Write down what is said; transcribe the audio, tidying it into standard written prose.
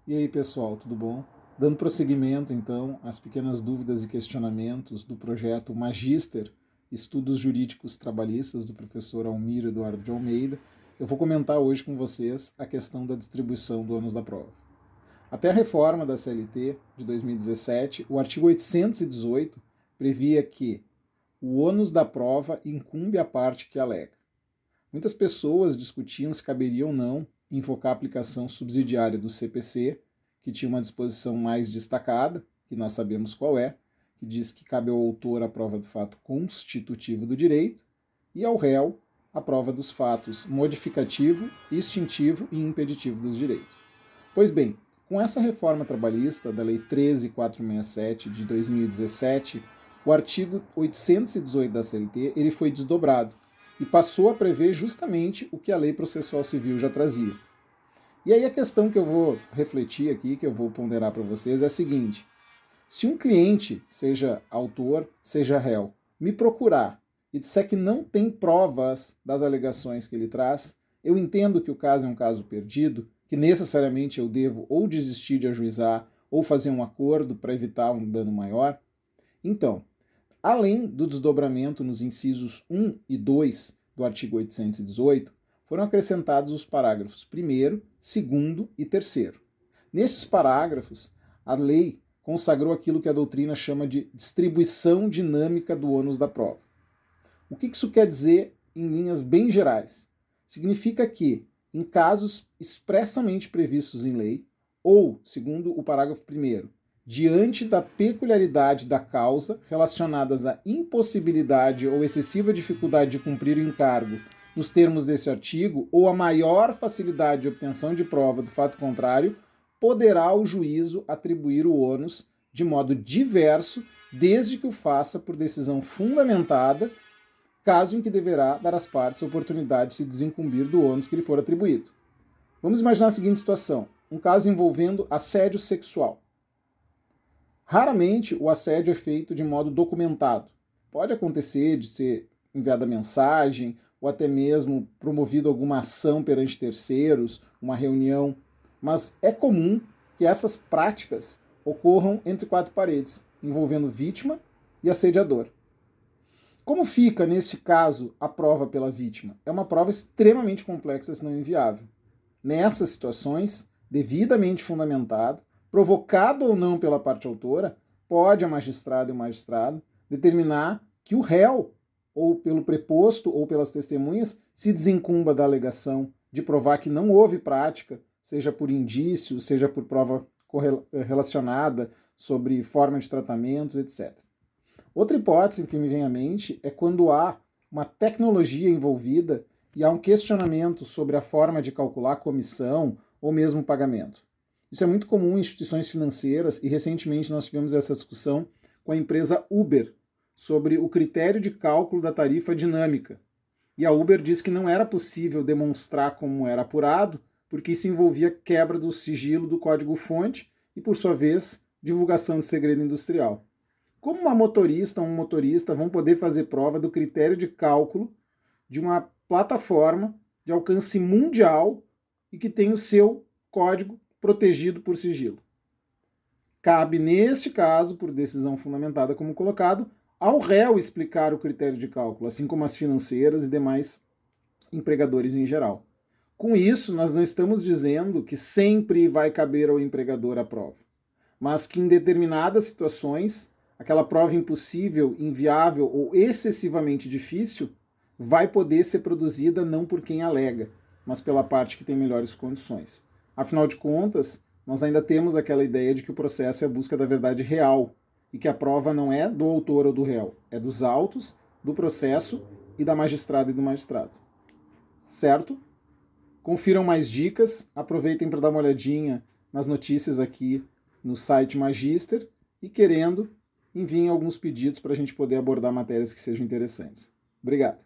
E aí, pessoal, tudo bom? Dando prosseguimento, então, às pequenas dúvidas e questionamentos do projeto Magíster, Estudos Jurídicos Trabalhistas, do professor Almir Eduardo de Almeida, eu vou comentar hoje com vocês a questão da distribuição do ônus da prova. Até a reforma da CLT de 2017, o artigo 818 previa que o ônus da prova incumbe a parte que alega. Muitas pessoas discutiam se caberia ou não invocar a aplicação subsidiária do CPC, que tinha uma disposição mais destacada, que nós sabemos qual é, que diz que cabe ao autor a prova do fato constitutivo do direito e ao réu a prova dos fatos modificativo, extintivo e impeditivo dos direitos. Pois bem, com essa reforma trabalhista da Lei 13.467 de 2017, o artigo 818 da CLT ele foi desdobrado e passou a prever justamente o que a Lei Processual Civil já trazia. E aí a questão que eu vou refletir aqui, que eu vou ponderar para vocês, é a seguinte: se um cliente, seja autor, seja réu, me procurar e disser que não tem provas das alegações que ele traz, eu entendo que o caso é um caso perdido, que necessariamente eu devo ou desistir de ajuizar ou fazer um acordo para evitar um dano maior. Então, além do desdobramento nos incisos 1 e 2 do artigo 818, foram acrescentados os parágrafos 1º, 2º e 3º. Nesses parágrafos, a lei consagrou aquilo que a doutrina chama de distribuição dinâmica do ônus da prova. O que isso quer dizer em linhas bem gerais? Significa que, em casos expressamente previstos em lei, ou, segundo o parágrafo 1º, diante da peculiaridade da causa relacionadas à impossibilidade ou excessiva dificuldade de cumprir o encargo nos termos desse artigo, ou a maior facilidade de obtenção de prova do fato contrário, poderá o juízo atribuir o ônus de modo diverso, desde que o faça por decisão fundamentada, caso em que deverá dar às partes a oportunidade de se desincumbir do ônus que lhe for atribuído. Vamos imaginar a seguinte situação: um caso envolvendo assédio sexual. Raramente o assédio é feito de modo documentado. Pode acontecer de ser enviada mensagem ou até mesmo promovido alguma ação perante terceiros, uma reunião, mas é comum que essas práticas ocorram entre quatro paredes, envolvendo vítima e assediador. Como fica, neste caso, a prova pela vítima? É uma prova extremamente complexa, se não inviável. Nessas situações, devidamente fundamentada, provocado ou não pela parte autora, pode a magistrada e o magistrado determinar que o réu, ou pelo preposto ou pelas testemunhas, se desencumba da alegação de provar que não houve prática, seja por indício, seja por prova relacionada sobre forma de tratamento, etc. Outra hipótese que me vem à mente é quando há uma tecnologia envolvida e há um questionamento sobre a forma de calcular a comissão ou mesmo pagamento. Isso é muito comum em instituições financeiras e recentemente nós tivemos essa discussão com a empresa Uber sobre o critério de cálculo da tarifa dinâmica. E a Uber disse que não era possível demonstrar como era apurado porque isso envolvia quebra do sigilo do código-fonte e, por sua vez, divulgação de segredo industrial. Como uma motorista ou um motorista vão poder fazer prova do critério de cálculo de uma plataforma de alcance mundial e que tem o seu código protegido por sigilo? Cabe, neste caso, por decisão fundamentada como colocado, ao réu explicar o critério de cálculo, assim como as financeiras e demais empregadores em geral. Com isso, nós não estamos dizendo que sempre vai caber ao empregador a prova, mas que em determinadas situações, aquela prova impossível, inviável ou excessivamente difícil vai poder ser produzida não por quem alega, mas pela parte que tem melhores condições. Afinal de contas, nós ainda temos aquela ideia de que o processo é a busca da verdade real e que a prova não é do autor ou do réu, é dos autos, do processo e da magistrada e do magistrado. Certo? Confiram mais dicas, aproveitem para dar uma olhadinha nas notícias aqui no site Magíster e, querendo, enviem alguns pedidos para a gente poder abordar matérias que sejam interessantes. Obrigado.